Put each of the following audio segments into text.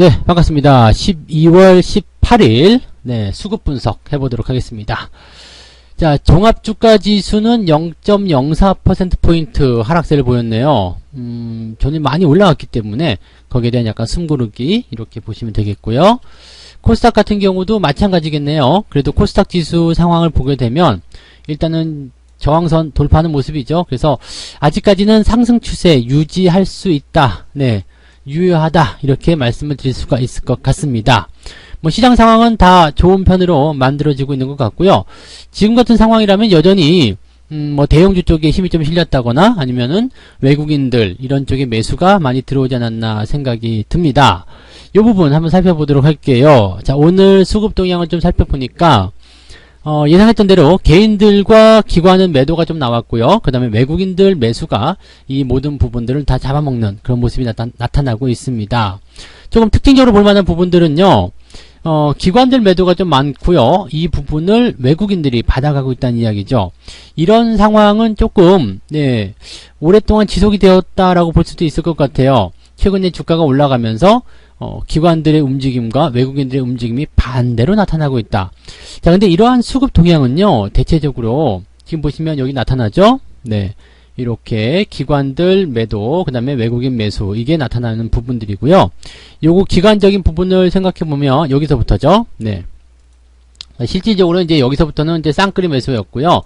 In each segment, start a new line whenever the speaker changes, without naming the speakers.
네, 반갑습니다. 12월 18일, 네, 수급 분석 해보도록 하겠습니다. 자, 종합주가지수는 0.04%포인트 하락세를 보였네요. 저는 많이 올라갔기 때문에 거기에 대한 약간 숨고르기, 이렇게 보시면 되겠고요. 코스닥 같은 경우도 마찬가지겠네요. 그래도 코스닥 지수 상황을 보게 되면, 일단은 저항선 돌파하는 모습이죠. 그래서 아직까지는 상승 추세 유지할 수 있다. 네. 유효하다 이렇게 말씀을 드릴 수가 있을 것 같습니다. 뭐 시장 상황은 다 좋은 편으로 만들어지고 있는 것 같고요. 지금 같은 상황이라면 여전히 뭐 대형주 쪽에 힘이 좀 실렸다거나 아니면은 외국인들 이런 쪽에 매수가 많이 들어오지 않았나 생각이 듭니다. 이 부분 한번 살펴보도록 할게요. 자, 오늘 수급 동향을 좀 살펴보니까 예상했던 대로 개인들과 기관은 매도가 좀 나왔고요. 그 다음에 외국인들 매수가 이 모든 부분들을 다 잡아먹는 그런 모습이 나타나고 있습니다. 조금 특징적으로 볼만한 부분들은요. 기관들 매도가 좀 많고요. 이 부분을 외국인들이 받아가고 있다는 이야기죠. 이런 상황은 조금 네, 오랫동안 지속이 되었다라고 볼 수도 있을 것 같아요. 최근에 주가가 올라가면서 기관들의 움직임과 외국인들의 움직임이 반대로 나타나고 있다. 자, 근데 이러한 수급 동향은요, 대체적으로, 지금 보시면 여기 나타나죠? 네. 이렇게 기관들 매도, 그 다음에 외국인 매수, 이게 나타나는 부분들이고요. 요거 기관적인 부분을 생각해보면, 여기서부터죠? 네. 실질적으로 이제 여기서부터는 이제 쌍끌이 매수였고요.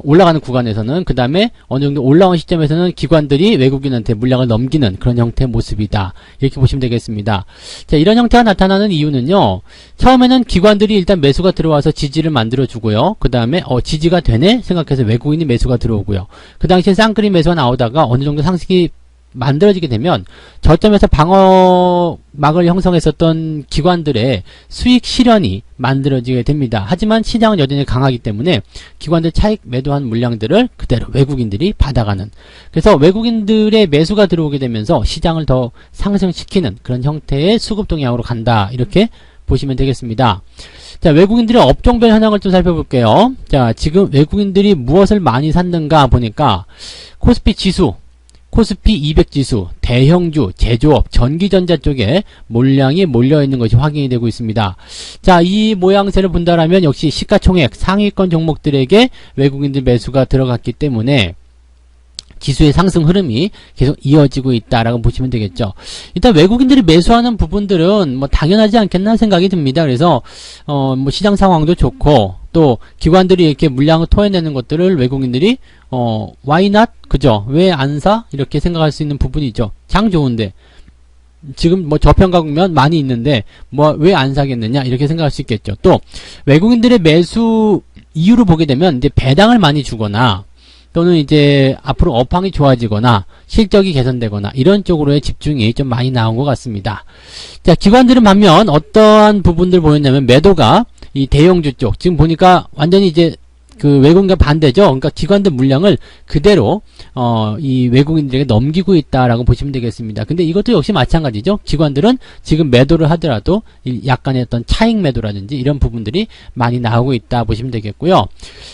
올라가는 구간에서는 그 다음에 어느 정도 올라온 시점에서는 기관들이 외국인한테 물량을 넘기는 그런 형태의 모습이다. 이렇게 보시면 되겠습니다. 자, 이런 형태가 나타나는 이유는요. 처음에는 기관들이 일단 매수가 들어와서 지지를 만들어주고요. 그 다음에 지지가 되네 생각해서 외국인이 매수가 들어오고요. 그 당시에 쌍끌이 매수가 나오다가 어느 정도 상승이 만들어지게 되면 저점에서 방어막을 형성했었던 기관들의 수익 실현이 만들어지게 됩니다. 하지만 시장은 여전히 강하기 때문에 기관들 차익 매도한 물량들을 그대로 외국인들이 받아가는, 그래서 외국인들의 매수가 들어오게 되면서 시장을 더 상승시키는 그런 형태의 수급 동향으로 간다. 이렇게 보시면 되겠습니다. 자, 외국인들의 업종별 현황을 좀 살펴볼게요. 자, 지금 외국인들이 무엇을 많이 샀는가 보니까 코스피 지수, 코스피 200 지수, 대형주, 제조업, 전기전자 쪽에 물량이 몰려있는 것이 확인이 되고 있습니다. 자, 이 모양새를 본다라면 역시 시가총액 상위권 종목들에게 외국인들 매수가 들어갔기 때문에 지수의 상승 흐름이 계속 이어지고 있다라고 보시면 되겠죠. 일단 외국인들이 매수하는 부분들은 뭐 당연하지 않겠나 생각이 듭니다. 그래서 뭐 시장 상황도 좋고 또 기관들이 이렇게 물량을 토해내는 것들을 외국인들이 why not? 그죠? 왜 안 사? 이렇게 생각할 수 있는 부분이죠. 장 좋은데 지금 뭐 저평가 국면 많이 있는데 뭐 왜 안 사겠느냐 이렇게 생각할 수 있겠죠. 또 외국인들의 매수 이유를 보게 되면 이제 배당을 많이 주거나 또는 이제 앞으로 업황이 좋아지거나 실적이 개선되거나 이런 쪽으로의 집중이 좀 많이 나온 것 같습니다. 자, 기관들은 반면 어떠한 부분들 보였냐면 매도가 이 대형주 쪽, 지금 보니까 완전히 이제 그 외국인과 반대죠. 그러니까 기관들 물량을 그대로 이 외국인들에게 넘기고 있다라고 보시면 되겠습니다. 근데 이것도 역시 마찬가지죠. 기관들은 지금 매도를 하더라도 약간의 어떤 차익 매도라든지 이런 부분들이 많이 나오고 있다 보시면 되겠고요.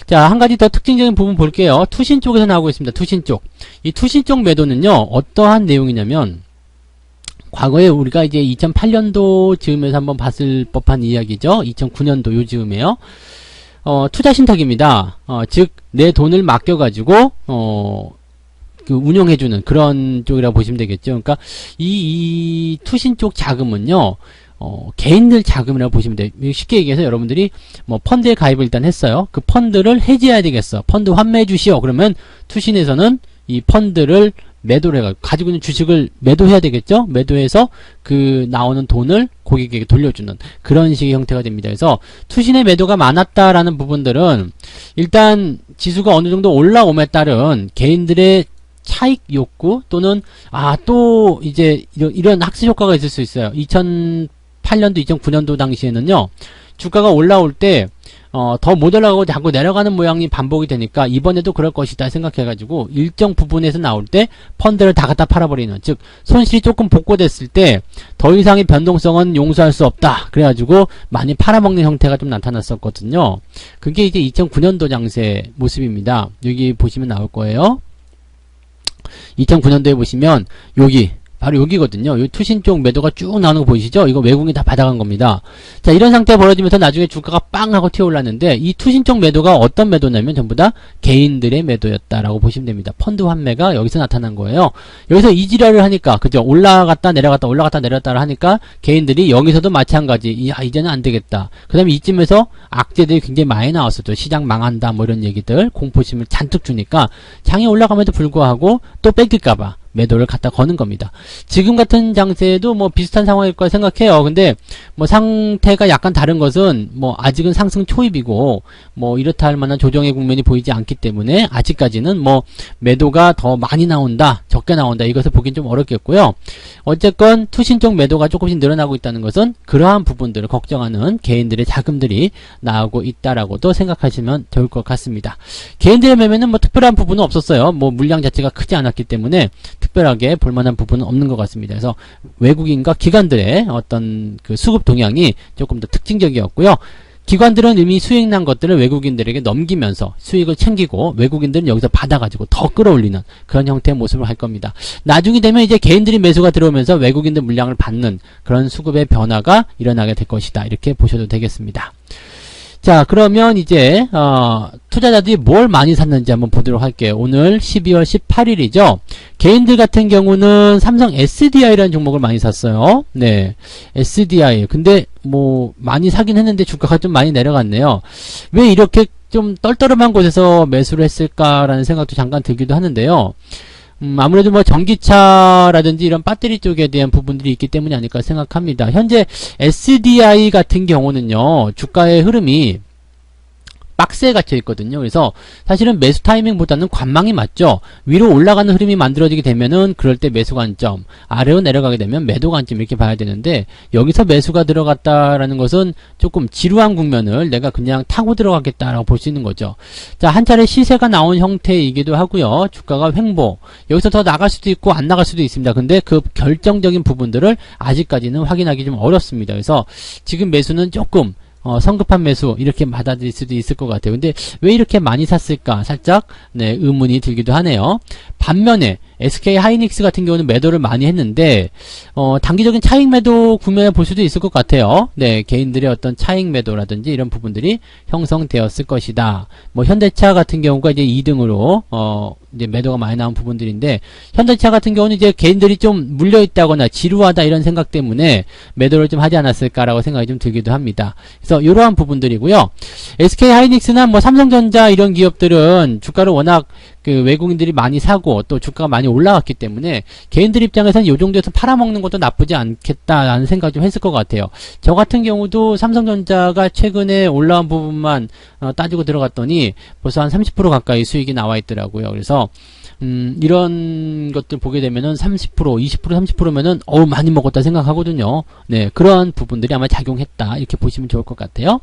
자, 한 가지 더 특징적인 부분 볼게요. 투신 쪽에서 나오고 있습니다. 투신 쪽. 이 투신 쪽 매도는요, 어떠한 내용이냐면 과거에 우리가 이제 2008년도 즈음에서 한번 봤을 법한 이야기죠. 2009년도 요 즈음에요. 투자 신탁입니다. 즉, 내 돈을 맡겨가지고, 그 운용해주는 그런 쪽이라고 보시면 되겠죠. 그러니까, 이 투신 쪽 자금은요, 개인들 자금이라고 보시면 돼요. 쉽게 얘기해서 여러분들이 뭐 펀드에 가입을 일단 했어요. 그 펀드를 해지해야 되겠어. 펀드 환매해 주시오. 그러면 투신에서는 이 펀드를 매도를 해가지고 가지고 있는 주식을 매도해야 되겠죠. 매도해서 그 나오는 돈을 고객에게 돌려주는 그런 식의 형태가 됩니다. 그래서 투신의 매도가 많았다라는 부분들은 일단 지수가 어느 정도 올라옴에 따른 개인들의 차익 욕구 또는 또 이제 이런 학습 효과가 있을 수 있어요. 2008년도 2009년도 당시에는요, 주가가 올라올 때 더 못 올라가고 자꾸 내려가는 모양이 반복이 되니까 이번에도 그럴 것이다 생각해가지고 일정 부분에서 나올 때 펀드를 다 갖다 팔아버리는, 즉 손실이 조금 복구됐을 때 더 이상의 변동성은 용서할 수 없다 그래가지고 많이 팔아먹는 형태가 좀 나타났었거든요. 그게 이제 2009년도 장세 모습입니다. 여기 보시면 나올 거예요. 2009년도에 보시면 여기 바로 여기거든요. 이 투신 쪽 매도가 쭉 나오는 거 보이시죠? 이거 외국인이 다 받아간 겁니다. 자, 이런 상태 벌어지면서 나중에 주가가 빵 하고 튀어 올랐는데 이 투신 쪽 매도가 어떤 매도냐면 전부 다 개인들의 매도였다라고 보시면 됩니다. 펀드 환매가 여기서 나타난 거예요. 여기서 이 지랄을 하니까 그죠? 올라갔다 내려갔다 올라갔다 내려갔다 하니까 개인들이 여기서도 마찬가지 이제는 안 되겠다. 그 다음에 이쯤에서 악재들이 굉장히 많이 나왔었죠. 시장 망한다 뭐 이런 얘기들 공포심을 잔뜩 주니까 장이 올라감에도 불구하고 또 뺏길까봐 매도를 갖다 거는 겁니다. 지금 같은 장세에도 뭐 비슷한 상황일 거라 생각해요. 근데 뭐 상태가 약간 다른 것은 뭐 아직은 상승 초입이고 뭐 이렇다 할 만한 조정의 국면이 보이지 않기 때문에 아직까지는 뭐 매도가 더 많이 나온다 적게 나온다 이것을 보긴 좀 어렵겠고요. 어쨌건 투신 쪽 매도가 조금씩 늘어나고 있다는 것은 그러한 부분들을 걱정하는 개인들의 자금들이 나오고 있다라고도 생각하시면 좋을 것 같습니다. 개인들의 매매는 뭐 특별한 부분은 없었어요. 뭐 물량 자체가 크지 않았기 때문에 특별하게 볼만한 부분은 없는 것 같습니다. 그래서 외국인과 기관들의 어떤 그 수급 동향이 조금 더 특징적이었고요. 기관들은 이미 수익 난 것들을 외국인들에게 넘기면서 수익을 챙기고 외국인들은 여기서 받아가지고 더 끌어올리는 그런 형태의 모습을 할 겁니다. 나중에 되면 이제 개인들이 매수가 들어오면서 외국인들 물량을 받는 그런 수급의 변화가 일어나게 될 것이다. 이렇게 보셔도 되겠습니다. 자, 그러면 이제 투자자들이 뭘 많이 샀는지 한번 보도록 할게요. 오늘 12월 18일이죠. 개인들 같은 경우는 삼성 SDI라는 종목을 많이 샀어요. 네, SDI. 근데 뭐 많이 사긴 했는데 주가가 좀 많이 내려갔네요. 왜 이렇게 좀 떨떠름한 곳에서 매수를 했을까라는 생각도 잠깐 들기도 하는데요. 아무래도 뭐 전기차라든지 이런 배터리 쪽에 대한 부분들이 있기 때문이 아닐까 생각합니다. 현재 SDI 같은 경우는요, 주가의 흐름이 박스에 갇혀 있거든요. 그래서 사실은 매수 타이밍보다는 관망이 맞죠. 위로 올라가는 흐름이 만들어지게 되면은 그럴 때 매수 관점, 아래로 내려가게 되면 매도 관점 이렇게 봐야 되는데 여기서 매수가 들어갔다라는 것은 조금 지루한 국면을 내가 그냥 타고 들어가겠다라고 볼 수 있는 거죠. 자, 한 차례 시세가 나온 형태이기도 하고요. 주가가 횡보, 여기서 더 나갈 수도 있고 안 나갈 수도 있습니다. 근데 그 결정적인 부분들을 아직까지는 확인하기 좀 어렵습니다. 그래서 지금 매수는 조금 성급한 매수 이렇게 받아들일 수도 있을 것 같아요. 근데 왜 이렇게 많이 샀을까 살짝 네, 의문이 들기도 하네요. 반면에 SK 하이닉스 같은 경우는 매도를 많이 했는데 단기적인 차익 매도 국면에 볼 수도 있을 것 같아요. 네, 개인들의 어떤 차익 매도라든지 이런 부분들이 형성되었을 것이다. 뭐 현대차 같은 경우가 이제 2등으로 이제 매도가 많이 나온 부분들인데 현대차 같은 경우는 이제 개인들이 좀 물려 있다거나 지루하다 이런 생각 때문에 매도를 좀 하지 않았을까라고 생각이 좀 들기도 합니다. 그래서 이러한 부분들이고요. SK 하이닉스나 뭐 삼성전자 이런 기업들은 주가를 워낙 그 외국인들이 많이 사고 또 주가가 많이 올라왔기 때문에 개인들 입장에서는 이 정도에서 팔아먹는 것도 나쁘지 않겠다라는 생각 좀 했을 것 같아요. 저 같은 경우도 삼성전자가 최근에 올라온 부분만 따지고 들어갔더니 벌써 한 30% 가까이 수익이 나와 있더라고요. 그래서 이런 것들 보게 되면은 30%, 20%, 30%면은 많이 먹었다 생각하거든요. 네, 그런 부분들이 아마 작용했다 이렇게 보시면 좋을 것 같아요.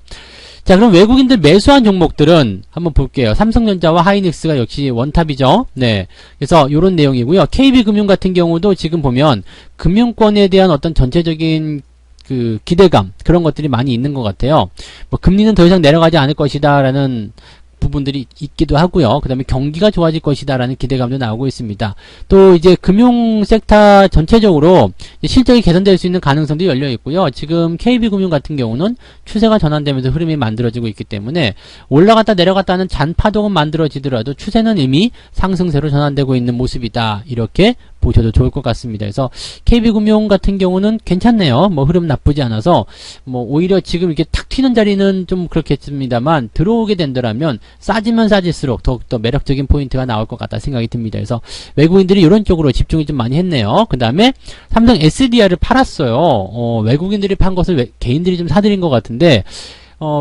자, 그럼 외국인들 매수한 종목들은 한번 볼게요. 삼성전자와 하이닉스가 역시 원탑이죠. 네, 그래서 이런 내용이고요. KB금융 같은 경우도 지금 보면 금융권에 대한 어떤 전체적인 그 기대감 그런 것들이 많이 있는 것 같아요. 뭐 금리는 더 이상 내려가지 않을 것이다라는 부분들이 있기도 하고요. 그 다음에 경기가 좋아질 것이다 라는 기대감도 나오고 있습니다. 또 이제 금융 섹터 전체적으로 실적이 개선될 수 있는 가능성도 열려 있고요. 지금 KB금융 같은 경우는 추세가 전환되면서 흐름이 만들어지고 있기 때문에 올라갔다 내려갔다 하는 잔파동은 만들어지더라도 추세는 이미 상승세로 전환되고 있는 모습이다. 이렇게 보셔도 좋을 것 같습니다. 그래서 KB금융 같은 경우는 괜찮네요. 뭐 흐름 나쁘지 않아서 뭐 오히려 지금 이렇게 탁 튀는 자리는 좀 그렇겠습니다만 들어오게 된다면 싸지면 싸질수록 더욱더 매력적인 포인트가 나올 것 같다 생각이 듭니다. 그래서 외국인들이 이런 쪽으로 집중이 좀 많이 했네요. 그 다음에 삼성 SDI를 팔았어요. 외국인들이 판 것을 개인들이 좀 사들인 것 같은데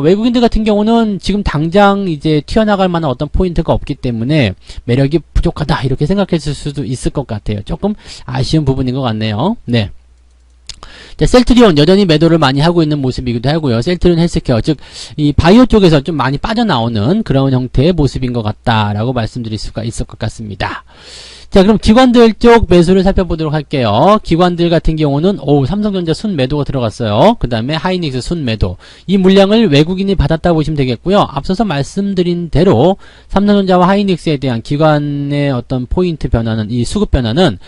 외국인들 같은 경우는 지금 당장 이제 튀어나갈 만한 어떤 포인트가 없기 때문에 매력이 부족하다 이렇게 생각했을 수도 있을 것 같아요. 조금 아쉬운 부분인 것 같네요. 네. 자, 셀트리온 여전히 매도를 많이 하고 있는 모습이기도 하고요. 셀트리온 헬스케어 즉 이 바이오 쪽에서 좀 많이 빠져나오는 그런 형태의 모습인 것 같다라고 말씀드릴 수가 있을 것 같습니다. 자, 그럼 기관들 쪽 매수를 살펴보도록 할게요. 기관들 같은 경우는 삼성전자 순매도가 들어갔어요. 그 다음에 하이닉스 순매도. 이 물량을 외국인이 받았다고 보시면 되겠고요. 앞서서 말씀드린 대로 삼성전자와 하이닉스에 대한 기관의 어떤 포인트 변화는, 이 수급 변화는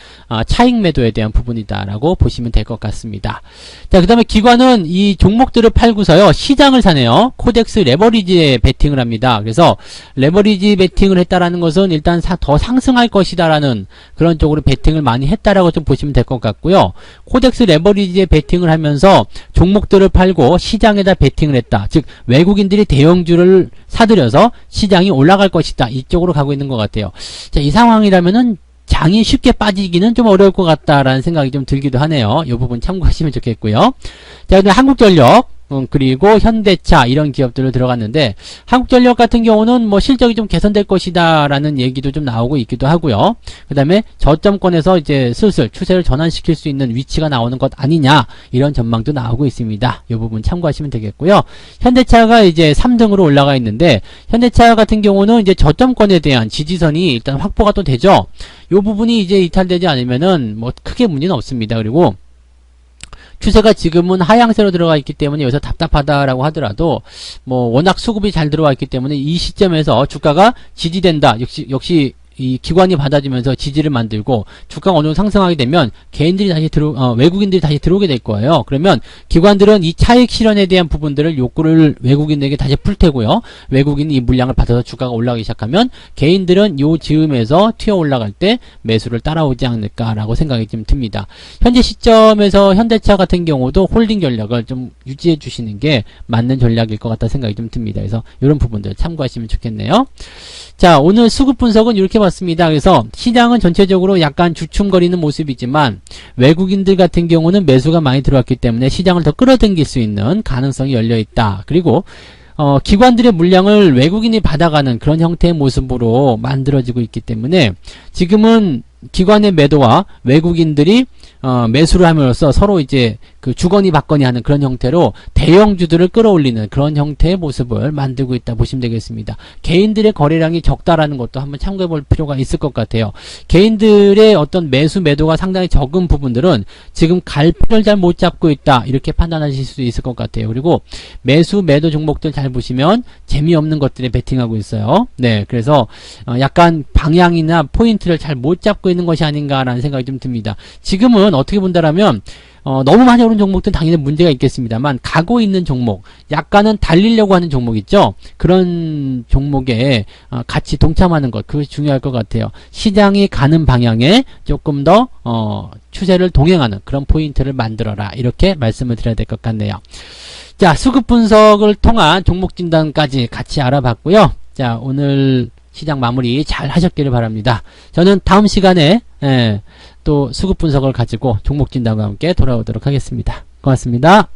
차익 매도에 대한 부분이다라고 보시면 될 것 같습니다. 자, 그 다음에 기관은 이 종목들을 팔고서요, 시장을 사네요. 코덱스 레버리지에 베팅을 합니다. 그래서 레버리지 베팅을 했다라는 것은 일단 더 상승할 것이다라는 그런 쪽으로 베팅을 많이 했다라고 좀 보시면 될 것 같고요. 코덱스 레버리지에 베팅을 하면서 종목들을 팔고 시장에다 베팅을 했다. 즉 외국인들이 대형주를 사들여서 시장이 올라갈 것이다. 이쪽으로 가고 있는 것 같아요. 자, 이 상황이라면은 장이 쉽게 빠지기는 좀 어려울 것 같다라는 생각이 좀 들기도 하네요. 이 부분 참고하시면 좋겠고요. 자, 그다음에 한국전력 그리고 현대차 이런 기업들로 들어갔는데, 한국전력 같은 경우는 뭐 실적이 좀 개선될 것이다 라는 얘기도 좀 나오고 있기도 하고요. 그 다음에 저점권에서 이제 슬슬 추세를 전환시킬 수 있는 위치가 나오는 것 아니냐, 이런 전망도 나오고 있습니다. 이 부분 참고하시면 되겠고요. 현대차가 이제 3등으로 올라가 있는데, 현대차 같은 경우는 이제 저점권에 대한 지지선이 일단 확보가 또 되죠. 이 부분이 이제 이탈되지 않으면은 뭐 크게 문제는 없습니다. 그리고 추세가 지금은 하향세로 들어가 있기 때문에 여기서 답답하다라고 하더라도 뭐 워낙 수급이 잘 들어와 있기 때문에 이 시점에서 주가가 지지된다. 역시 이 기관이 받아주면서 지지를 만들고 주가가 어느 정도 상승하게 되면 개인들이 다시 외국인들이 다시 들어오게 될 거예요. 그러면 기관들은 이 차익 실현에 대한 부분들을 욕구를 외국인에게 다시 풀 테고요. 외국인이 이 물량을 받아서 주가가 올라가기 시작하면 개인들은 요 즈음에서 튀어 올라갈 때 매수를 따라오지 않을까라고 생각이 좀 듭니다. 현재 시점에서 현대차 같은 경우도 홀딩 전략을 좀 유지해 주시는 게 맞는 전략일 것 같다 생각이 좀 듭니다. 그래서 이런 부분들 참고하시면 좋겠네요. 자, 오늘 수급 분석은 이렇게 봤습니다. 그래서 시장은 전체적으로 약간 주춤거리는 모습이지만 외국인들 같은 경우는 매수가 많이 들어왔기 때문에 시장을 더 끌어당길 수 있는 가능성이 열려있다. 그리고 기관들의 물량을 외국인이 받아가는 그런 형태의 모습으로 만들어지고 있기 때문에 지금은 기관의 매도와 외국인들이 매수를 함으로써 서로 이제 그 주거니 받거니 하는 그런 형태로 대형주들을 끌어올리는 그런 형태의 모습을 만들고 있다 보시면 되겠습니다. 개인들의 거래량이 적다라는 것도 한번 참고해 볼 필요가 있을 것 같아요. 개인들의 어떤 매수 매도가 상당히 적은 부분들은 지금 갈피를 잘 못 잡고 있다, 이렇게 판단하실 수 있을 것 같아요. 그리고 매수 매도 종목들 잘 보시면 재미없는 것들에 베팅하고 있어요. 네, 그래서 약간 방향이나 포인트를 잘 못 잡고 있는 것이 아닌가라는 생각이 좀 듭니다. 지금은 어떻게 본다라면 너무 많이 오른 종목들은 당연히 문제가 있겠습니다만, 가고 있는 종목, 약간은 달리려고 하는 종목 있죠? 그런 종목에 같이 동참하는 것, 그것이 중요할 것 같아요. 시장이 가는 방향에 조금 더 추세를 동행하는 그런 포인트를 만들어라, 이렇게 말씀을 드려야 될 것 같네요. 자, 수급 분석을 통한 종목 진단까지 같이 알아봤고요. 자, 오늘 시장 마무리 잘 하셨기를 바랍니다. 저는 다음 시간에 또 수급 분석을 가지고 종목 진단과 함께 돌아오도록 하겠습니다. 고맙습니다.